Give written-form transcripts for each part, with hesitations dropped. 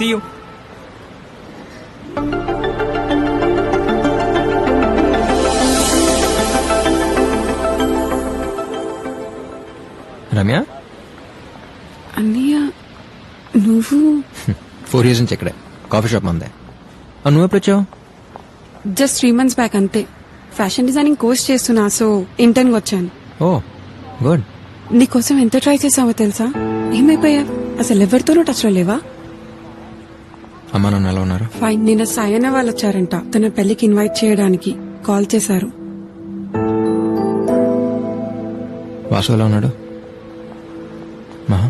See you. Ramya, అన్నయ్య నువ్వు 4 years నుంచి ఇక్కడే కాఫీ షాప్ మందే. నువ్వు ఎప్పుడు వచ్చావు? జస్ట్ 3 months బ్యాక్ అంతే. ఫ్యాషన్ డిజైనింగ్ కోర్స్ చేస్తున్నా, సో ఇంటర్న్ వచ్చాను. ఓ గుడ్. నీకోసం ఎంత ట్రై చేసావో తెలుసా? ఏమైపోయా? అసలు ఎవరితోనూ టచ్ లో లేవా? అమ్మా నాన్న ఎలా ఉన్నారు? ఫైన్. నిన్న సాయన్న వాళ్ళు వచ్చారంట, తన పెళ్లికి ఇన్వైట్ చేయడానికి కాల్ చేశారు. వాసు ఎలా ఉన్నాడు? మహా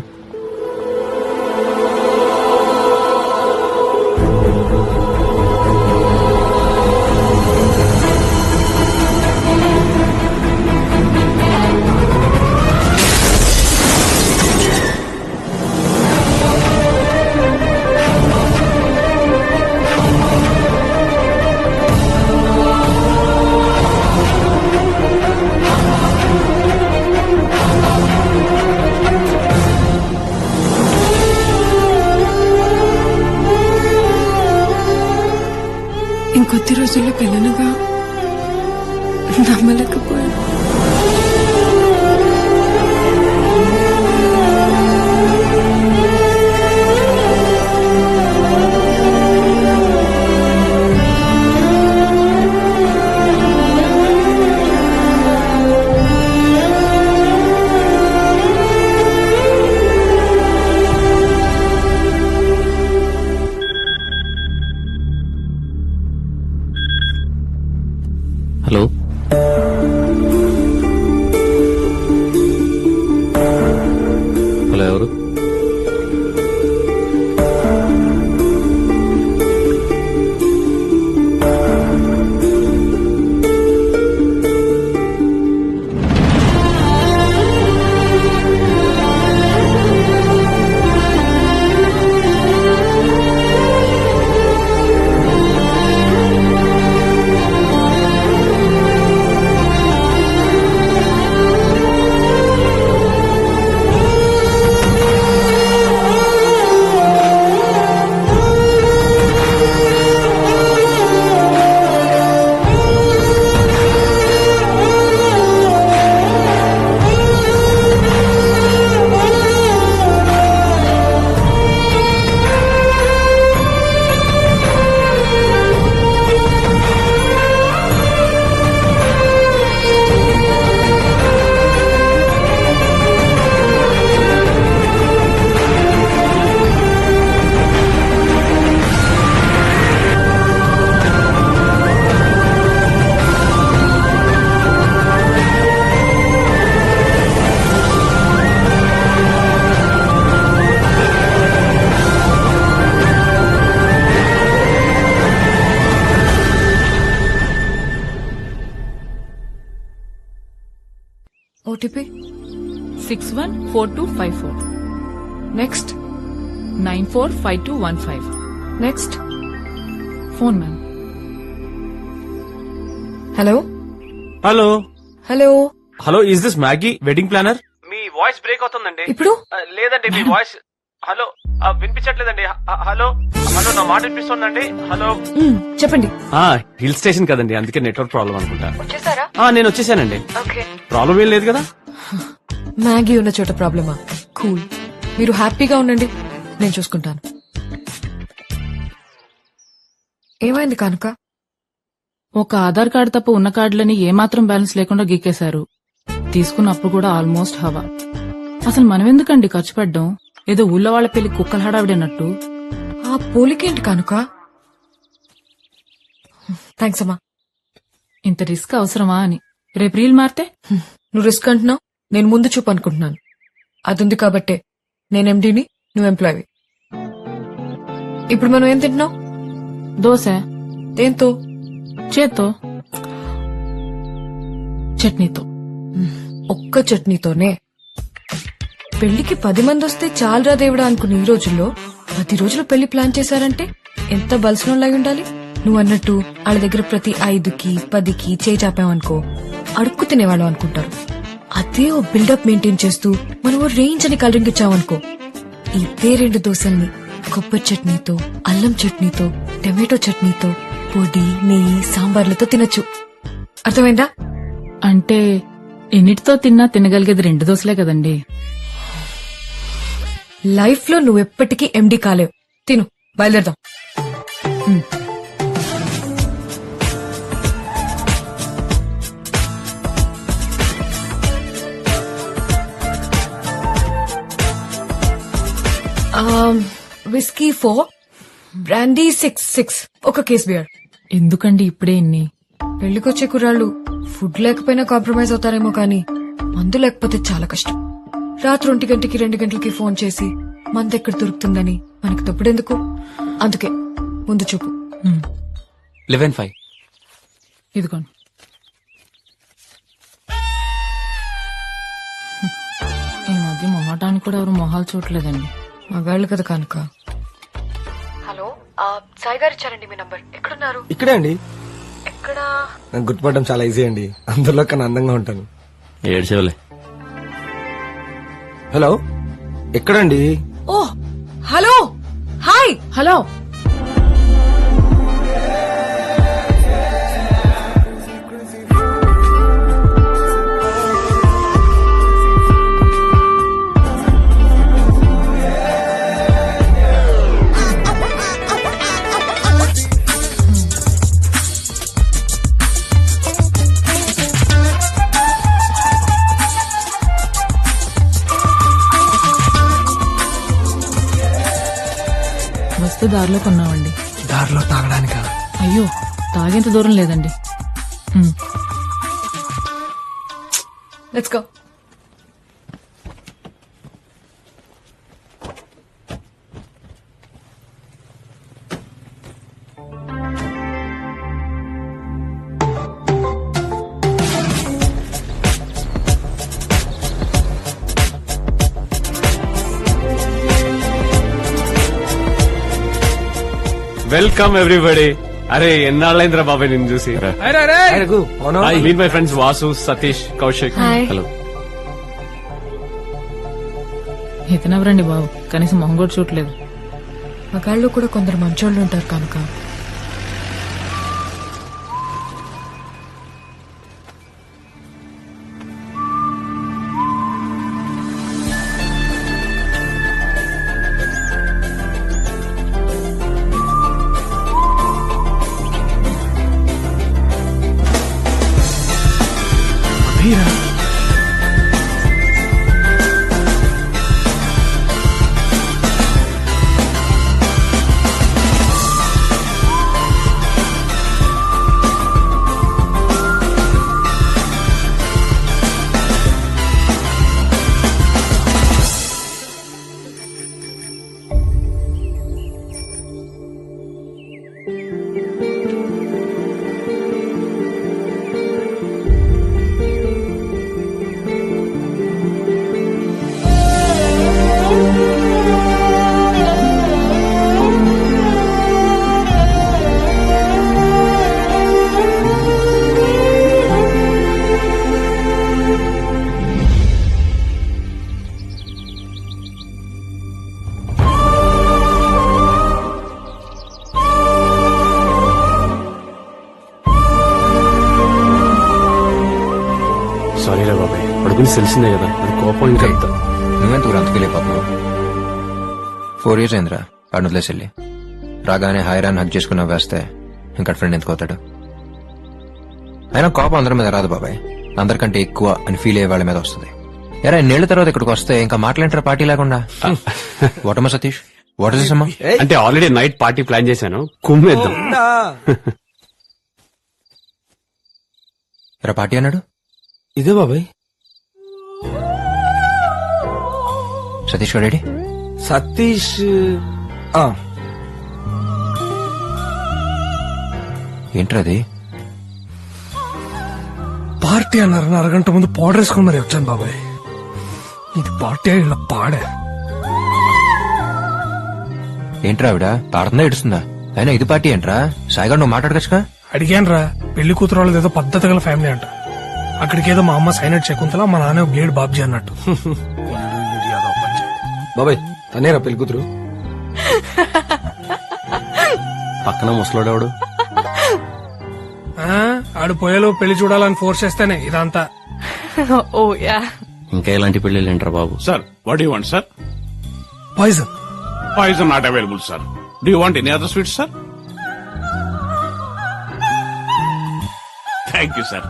ఇంకొద్ది రోజుల్లో పెళ్ళనుగా నమ్మలేకపోయాను. హలో, హలో ఎవరు? OTP 614254. next 945215. next Phone ma'am. hello hello hello hello, is this Maggi wedding planner? Me voice break అవుతుందండి. ఇప్పుడు లేదండి, మీ వాయిస్ హలో వినిపించట్లేదండి. హలో హలో, నా మాట వినిపిస్తుందండి. హలో చెప్పండి. హిల్ స్టేషన్ కదండి, అందుకే నెట్వర్క్ ప్రాబ్లం అనుకుంటా. వచ్చేసారా? నేను వచ్చేసానండి. ఓకే, ప్రాబ్లం ఏం లేదు కదా? మ్యాగీ ఉన్న చోట ప్రాబ్లమా? కూల్, మీరు హ్యాపీగా ఉండండి, నేను చూసుకుంటాను. ఏమైంది కనుక? ఒక ఆధార్ కార్డు తప్ప ఉన్న కార్డులని ఏమాత్రం బ్యాలెన్స్ లేకుండా గీకేశారు. తీసుకున్నప్పుడు కూడా ఆల్మోస్ట్ హవా. అసలు మనమెందుకండి ఖర్చు పెట్టడం? ఏదో ఊళ్ళో వాళ్ళ పెళ్లి కుక్కల హడావిడన్నట్టు. ఆ పోలికేంటి కనుక? థ్యాంక్స్ అమ్మా. ఇంత రిస్క్ అవసరమా అని. రేపు రీల్ మారితే? నువ్వు రిస్క్ అంటున్నావు, నేను ముందు చూపు అనుకుంటున్నాను. అది ఉంది కాబట్టే నేను ఎండీని, నువ్వు ఎంప్లాయీ. ఇప్పుడు మనం ఏం తింటున్నావు? దోశ. దేంతో? చేత్తో. చట్నీతో. ఒక్క చట్నీతోనే? పెళ్లికి 10 మంది వస్తే చాలరా దేవుడా అనుకుని ఈ రోజుల్లో 10 రోజులు పెళ్లి ప్లాన్ చేశారంటే ఎంత బలసినోళ్ళై ఉండాలి. నువ్వు అన్నట్టు వాళ్ళ దగ్గర ప్రతి 5కి 10కి చేయి చాపామనుకో అడుక్కు తినేవాళ్ళం అనుకుంటారు. అదే ఓ బిల్డప్ మెయింటైన్ చేస్తూ మనం ఓ రేంజ్ అని కలరింగ్ ఇచ్చామనుకో, ఇదే 2 దోశల్ని కొబ్బరి చట్నీతో, అల్లం చట్నీతో, టమాటో చట్నీతో, పొడి, నెయ్యి, సాంబార్లతో తినొచ్చు. అర్థమైందా? అంటే ఎన్నిటితో తిన్నా తినగలిగేది 2 దోశలే కదండి. లైఫ్ లో నువ్వెప్పటికీ ఎండి కాలేవు. తిను, బయలుదేరదాం. విస్కీ 4, బ్రాండీ 6, ఒక కేస్ బియర్. ఎందుకండి ఇప్పుడే ఇన్ని? పెళ్లికొచ్చే కుర్రాళ్ళు ఫుడ్ లేకపోయినా కాంప్రమైజ్ అవుతారేమో కానీ మందు లేకపోతే చాలా కష్టం. రాత్రి 1 గంటకి 2 గంటలకి ఫోన్ చేసి మందు ఎక్కడ దొరుకుతుందని మనకి తప్పుడెందుకు? అందుకే ముందు చూపు. 11-5. ఇదిగోండి. ఈ మధ్య మొహటానికి కూడా ఎవరు మొహాలు చూడలేదండి. మగాళ్ళు కదా కనుక. హలో, సాయి గారు ఇచ్చారండి మీ నంబర్. ఎక్కడున్నారు? ఇక్కడే అండి. ఎక్కడా? నాకు గుర్తుపడడం చాలా ఈజీ అండి. అందులో కన్నా అందంగా ఉంటాను. ఏడ్చేవలే. హలో, ఎక్కడండి? ఓ హలో, హాయ్. హలో, వస్తే దారిలో కొన్నామండి. దారిలో తాగడానికా? అయ్యో, తాగేంత దూరం లేదండి. Let's go. Welcome everybody. అరే ఎన్నాళ్ళైందిరా బాబాయ్ నిన్ను చూసి. Meet my friends Vasu, Satish, Kaushik. Hi. Hello. ఇతనెవరండి బాబు, కనీసం మొహం కూడా చూడలేదు. మగాళ్ళు కూడా కొందరు మంచోళ్ళు ఉంటారు కనుక. సారీరా బాబాయ్, వాడి గురించి తెలిసిందే కదా, అది కోపం ఇంకా. నువ్వెందుకు అంతకెళ్ళిపోతున్నావు? 4 years అయిందిరా వాడిని వదిలేసి. రాగానే హైరాన్ హక్ చేసుకున్నా వేస్తే ఇంకా ఫ్రెండ్ ఎందుకు అవుతాడు? అయినా కోపం అందరి మీద రాదు బాబాయ్, అందరికంటే ఎక్కువ అని ఫీల్ అయ్యే వాళ్ళ మీద వస్తుంది. ఎరా ఇన్నేళ్ల తర్వాత ఇక్కడికి వస్తే ఇంకా మాట్లాంటారా పార్టీ లేకుండా? వాటమ్మా సతీష్, వాట్ ఇస్ అమ్మా? అంటే ఆల్రెడీ నైట్ పార్టీ ప్లాన్ చేశాను, కుమ్మేద్దాం. ఎరా పార్టీ అన్నాడు? ఇదే బాబాయ్. సతీష్ గారు రెడీ? సతీష్ ఏంట్రది? పార్టీ అన్నారని అరగంట ముందు పౌడర్ వేసుకుని మరి వచ్చాను బాబాయ్. ఇది పార్టీ ఇలా పాడే. ఏంట్రా ఆవిడ పాడుతుందా ఏడుస్తుందా? అయినా ఇది పార్టీ ఏంట్రా? సాయిగా నువ్వు మాట్లాడగచ్చుగా. అడిగాను రా, పెళ్లి కూతురు వాళ్ళది ఏదో పద్ధతి గల ఫ్యామిలీ అంట. అక్కడికి ఏదో మా అమ్మ సైనట్ శకుంతల, మా నాన్న బ్లేడ్ బాబ్జీ అన్నట్టు. బాబాయ్ తనేరా పెళ్లి కూతురు? పక్కన ముసలోడేవాడు ఆ, ఆడు పోయేలో పెళ్లి చూడాలని ఫోర్స్ చేస్తేనే ఇదంతా. ఓ యా ఇంకా ఇలాంటి పెళ్లి ఏంటారు బాబు? Sir, what do you want, sir? Poison. Poison not available, sir. Do you want any other sweets, sir? Thank you, sir.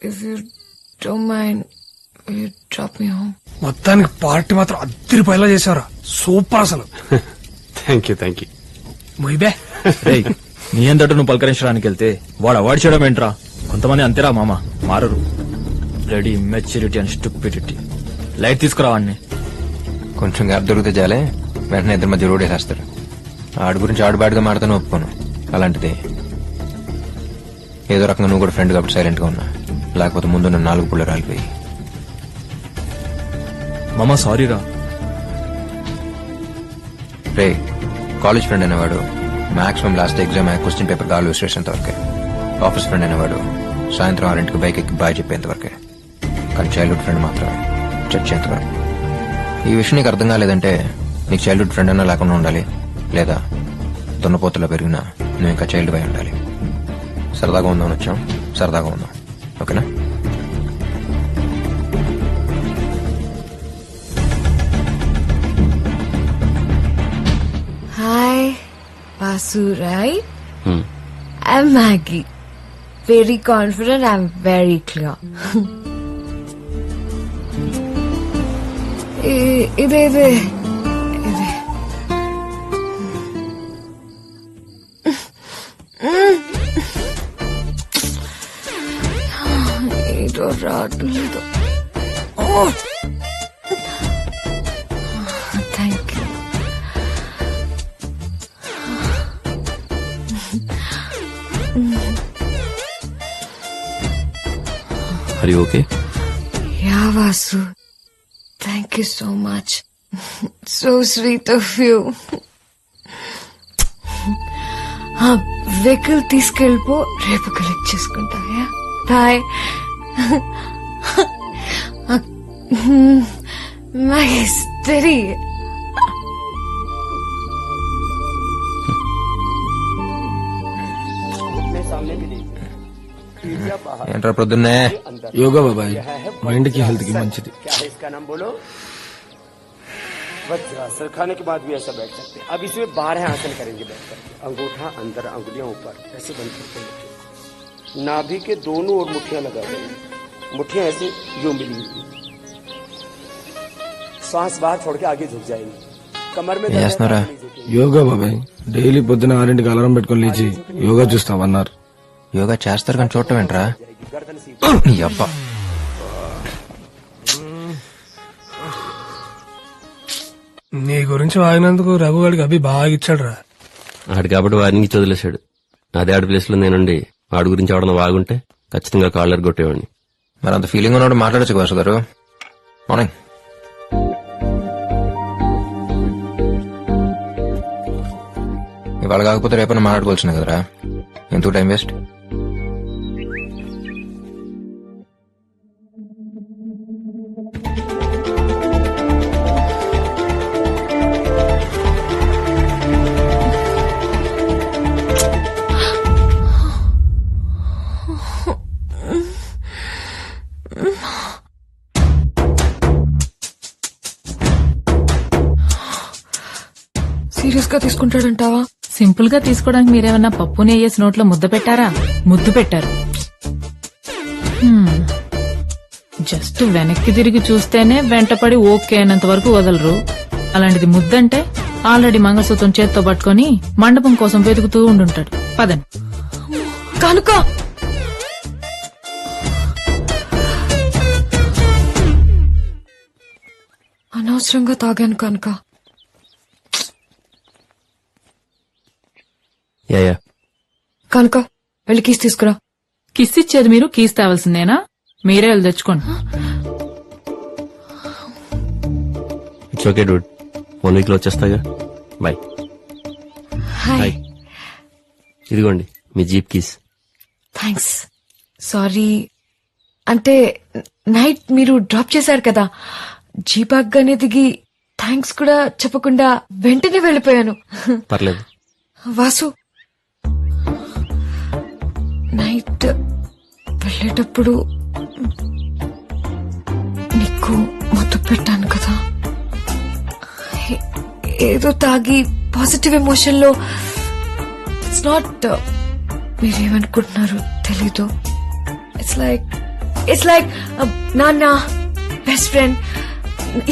If you don't mind, will you drop me home? మొత్తానికి party మాత్రం అద్దరిపోయేలా చేశారా. Super అసలు. Thank you. మొయ్యబే. రేయ్, నీ అంతటా నువ్వు పలకరించడానికి వెళ్తే వాడు అవాయిడ్ చేయడం ఏంట్రా? కొంతమంది అంతేరా మామ, మారరు. Ready maturity and stupidity. Light తీసుకురావాడిని. కొంచెం గ్యాప్ దొరికితే చాలే వెంటనే ఇద్దరి మధ్య రోడ్ వేసేస్తారు. ఆడి గురించి ఆడుబాటుగా మాడతాను ఒప్పుకోను. అలాంటిది ఏదో రకంగా నువ్వు కూడా ఫ్రెండ్ కాబట్టి సైలెంట్ గా ఉన్నా. లేకపోతే ముందు నన్ను 4 పుల్ల రాలిపోయి. మామ సారీరా. రే, కాలేజ్ ఫ్రెండ్ అనేవాడు maximum last exam question paper గాలు విసిరేసేంత వరకే. ఆఫీస్ ఫ్రెండ్ అనేవాడు సాయంత్రం 6 బైక్ ఎక్కి బాయ్ చెప్పేంత వరకే. కానీ చైల్డ్హుడ్ ఫ్రెండ్ మాత్రమే చచ్చేంత వరకు. ఈ విషయం నీకు అర్థం కాలేదంటే నీకు చైల్డ్హుడ్ ఫ్రెండ్ అన్నా లేకుండా ఉండాలి, లేదా దున్నపోతులో పెరిగినా నువ్వు ఇంకా చైల్డ్ బై ఉండాలి. సరదాగా ఉందామని వచ్చాం, సరదాగా ఉందాం. ఓకేనా? Hi, Vasu, right? I'm Maggie. Very confident, I'm very clear. ఇది ఏదో రావట్లేదు. Thank you. Are you okay? Yeah, Vasu. Thank you so much. So sweet of you. Vehicle తీసుకెళ్ళిపో, రేపు కలెక్ట్ చేసుకుంటా. బాయ్. My history. ఏంట్రా ప్రొద్దున్నే? యోగా బాబాయ్ మైండ్ కి హెల్త్ కి మంచిది. वज्रासन खाने के बाद भी ऐसा बैठ सकते हैं. अब इसमें 12 आसन करेंगे बैठ करके. अंगूठा अंदर, अंगुलियां ऊपर, ऐसे बंद करके रखें. नाभि के दोनों ओर मुट्ठियां लगा देंगे. मुट्ठियां ऐसे यूं मिली हुई. श्वास बाहर छोड़ के आगे झुक जाएंगे. कमर में ఏం చేస్తున్నారా? యోగా బాబాయ్ డైలీ పొద్దున 6 అలారం పెట్టుకొని లేచి యోగా చూస్తామన్నారు. యోగా చేస్తారు కానీ చూడటం ఏంట్రా? गर्दन सीधी. నీ అబ్బా. నీ గురించి వాగినందుకు రఘుగాడికి అభి బాగా ఇచ్చాడు రా. ఆడు కాబట్టి వారిని వదిలేశాడు. అదే ఆడి ప్లేస్ లో నేనుండి వాడి గురించి ఎవడన్నా వాగుంటే ఖచ్చితంగా కాలర్ కొట్టేవాడిని. మరి అంత ఫీలింగ్ ఉన్నాడు మాట్లాడచ్చు కదా గారు. మార్నింగ్. ఇవాళ కాకపోతే రేపన్నా మాట్లాడుకోవాల్సింది కదరా. ఎందుకు టైం వేస్ట్? సీరియస్ గా తీసుకుంటాడంటావా? సింపుల్ గా తీసుకోవడానికి మీరేమన్నా పప్పుని అయ్యేసి నోట్లో ముద్ద పెట్టారా? ముద్దు పెట్టారు. జస్ట్ వెనక్కి తిరిగి చూస్తేనే వెంటపడి ఓకే అయినంత వరకు వదలరు. అలాంటిది ముద్దంటే ఆల్రెడీ మంగళసూత్రం చేత్తో పట్టుకొని మండపం కోసం వెతుకుతూ ఉండుంటాడు. పదండి. కనుక అనవసరంగా తాగాను కనుక. యా కనుక వెళ్ళి కీస్ తీసుకురా. కిస్ ఇచ్చేది మీరు, కీస్ తేవాల్సిందేనా? మీరే వెళ్ళి తెచ్చుకోండి. ఇట్స్ ఓకే డూడ్, 1 వీక్ లో వచ్చేస్తాగా. బాయ్. హాయ్. ఇదిగోండి మీ జీప్ కీస్. థ్యాంక్స్. సారీ, అంటే నైట్ మీరు డ్రాప్ చేశారు కదా, జీప్ ఆగ్గానే దిగి థ్యాంక్స్ కూడా చెప్పకుండా వెంటనే వెళ్ళిపోయాను. పర్లేదు. వాసు, నైట్ వెళ్ళేటప్పుడు నీకు మత్తు పెట్టాను కదా, ఏదో తాగి పాజిటివ్ ఎమోషన్ లో. ఇట్స్ నాట్, మీరేమనుకుంటున్నారు తెలీదు. ఇట్స్ లైక్ నాన్న, బెస్ట్ ఫ్రెండ్,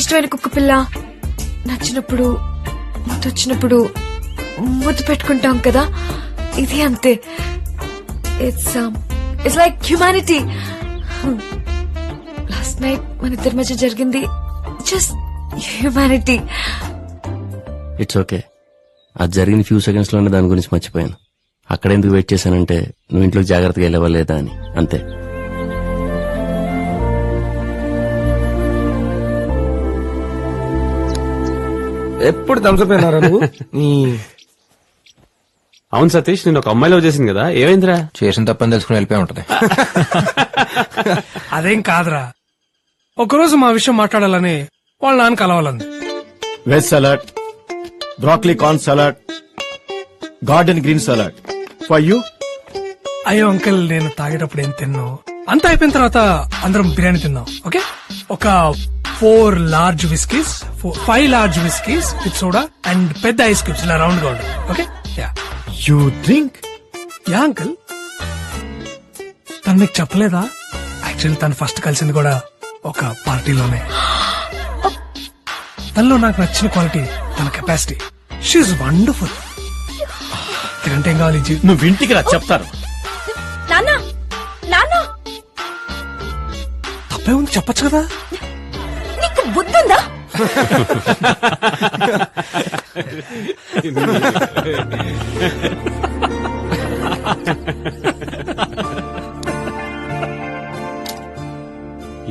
ఇష్టమైన కుక్క పిల్ల, నచ్చినప్పుడు ముద్దొచ్చినప్పుడు ముద్దు పెట్టుకుంటాం కదా, ఇది అంతే. It's like humanity. Last night మన ఇద్దరి మధ్య జరిగింది జస్ట్ హ్యూమానిటీ. It's okay. అది జరిగిన ఫ్యూ సెకండ్స్ లోనే దాని గురించి మర్చిపోయాను. అక్కడ ఎందుకు వెయిట్ చేశానంటే నువ్వు ఇంట్లోకి జాగ్రత్తగా వెళ్ళవా లేదా అని, అంతే. ఎప్పుడు తంసపోయినారా నువ్వు? అవును సతీష్, నేను ఒక అమ్మాయిలో చేసింది కదా, ఏమైందిరా? చేసిన తప్పని తెలుసుకుని వెళ్ళిపోయి ఉంటది. అదేం కాదురా, ఒకరోజు మా విషయం మాట్లాడాలని వాళ్ళ నాన్న కలవాలంది. Veg salad, broccoli corn salad, garden green salad for you. అయ్యో అంకుల్, నేను తాగేటప్పుడు ఏం తిన్నావు, అంతా అయిపోయిన తర్వాత అందరం బిర్యానీ తిన్నాం. ఓకే, ఒక 4 large whiskeys, 5 large whiskeys with soda and పెద్ద ఐస్ క్యూబ్స్ ఇలా రౌండ్ గా ఉంటాయి. Okay, yeah. You drink? Yeah uncle, తను మీకు చెప్పలేదా? యాక్చువల్లీ తను ఫస్ట్ కలిసింది కూడా ఒక పార్టీలోనే. తనలో నాకు నచ్చిన క్వాలిటీ తన కెపాసిటీ. She wonderful. తినంటే ఏం కావాలి? నువ్వు ఇంటికి రా, చెప్తాను. తప్పే ఉంది, చెప్పచ్చు కదా. నీకు బుద్ధుందా?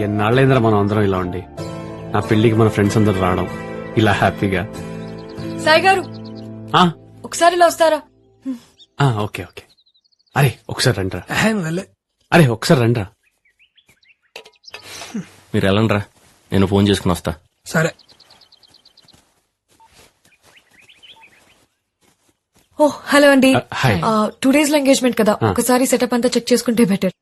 ఎన్నాళ్ళైందిరా మనం అందరం ఇలా ఉండి. నా పెళ్లికి మన ఫ్రెండ్స్ అందరు రావడం ఇలా హ్యాపీగా. సాయి గారు, ఒకసారి ఇలా వస్తారా? Okay okay. అరే ఒకసారి రండిరా. వెళ్ళే. అరే ఒకసారి రండిరా. మీరు వెళ్ళండిరా, నేను ఫోన్ చేసుకుని వస్తా. సరే. ఓ హలో అండి. హాయ్. 2 days లో ఎంగేజ్మెంట్ కదా, ఒకసారి సెటప్ అంతా చెక్ చేసుకుంటే బెటర్.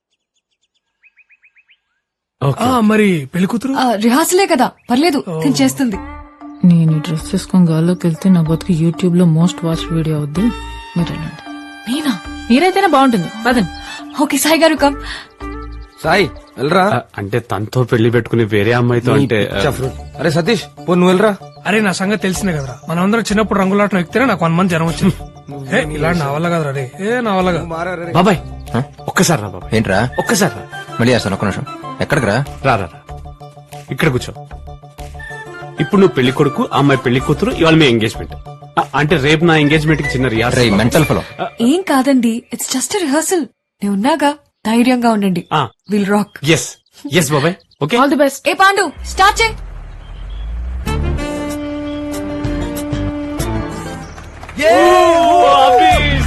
మరి పెళ్లి కూతురు రిహార్సలే కదా, పర్లేదు, నేను చేస్తుంది. నేను ఈ డ్రెస్ చేసుకుని గాల్లోకి వెళ్తే నా బతుకు యూట్యూబ్ లో మోస్ట్ వాచ్ వీడియో అవుద్ది. మీరు వెళ్ళండి. నేనా? మీరైతేనే బాగుంటుంది. పదండి. ఓకే సాయి గారు, కమ్. సాయి వెళ్ళరా. అంటే తనతో పెళ్లి పెట్టుకుని వేరే అమ్మాయితో అంటే అరే సతీష్, పో నువ్వు వెళ్ళరా. అరే నా సంగతి తెలిసిందే కదరా, మనం అందరం చిన్నప్పుడు రంగులాటం ఎక్కితేనే నాకు 1 month జ్వరం వచ్చింది. ఇలా నా వల్ల కదరా రే, నా వల్ల కాదు. బాబాయ్ ఒక్కసారి రా బాబాయ్. ఏంట్రా? ఒక్కసారి రా. మళ్ళీ చేస్తాను, ఒక్క నిమిషం. ఎక్కడికి రా? రా రా రా. ఇక్కడ కూర్చో. ఇప్పుడు నువ్వు పెళ్లి కొడుకు, ఆ అమ్మాయి పెళ్లి కూతురు, ఇవాళ మీ ఎంగేజ్మెంట్. అంటే రేపు నా ఎంగేజ్మెంట్ కి చిన్న రిహార్సల్. మెంటల్ ఫలో. ఏం కాదండి, ఇట్స్ జస్ట్ రిహార్సల్. నేను ఉన్నాగా, ధైర్యంగా ఉండండి. Will rock. ఎస్ ఎస్ బాబాయ్. Okay, all the best. ఏ పాండు, స్టార్ట్ చేయి.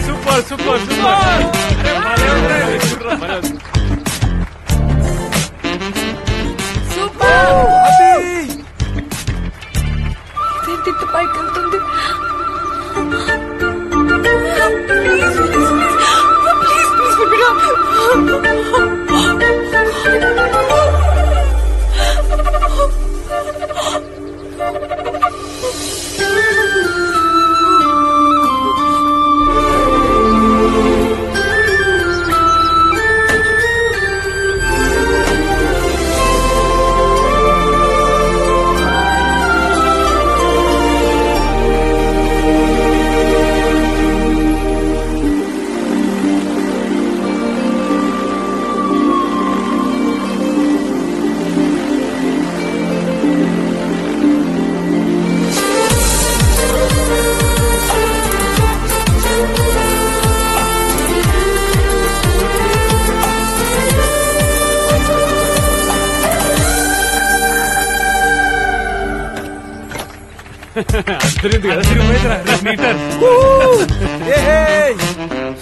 Super super super. ఇదేంటి పైకి వెళ్తుంది?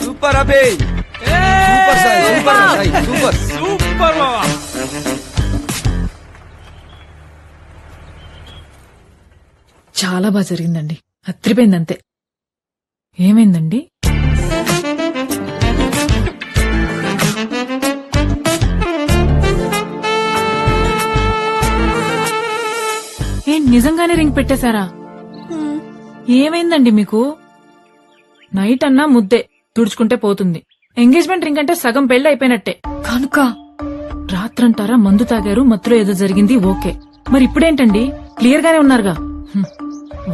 సూపర్ అబే super Sai super Sai super super Baba. చాలా బాగా జరిగిందండి. అత్రిపోయింది అంతే. ఏమైందండి? నిజంగానే రింగ్ పెట్టేశారా? ఏమైందండి మీకు? నైట్ అన్నా ముద్దే తుడుచుకుంటే పోతుంది. ఎంగేజ్మెంట్ రింగ్ అంటే సగం పెళ్లి అయిపోయినట్టే. కనుక రాత్రంటారా మందు తాగారు, మత్తులో ఏదో జరిగింది, ఓకే. మరి ఇప్పుడేంటండి? క్లియర్ గానే ఉన్నారుగా.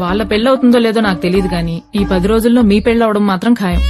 వాళ్ళ పెళ్ళవుతుందో లేదో నాకు తెలియదు గాని ఈ 10 రోజుల్లో మీ పెళ్ళవడం మాత్రం ఖాయం.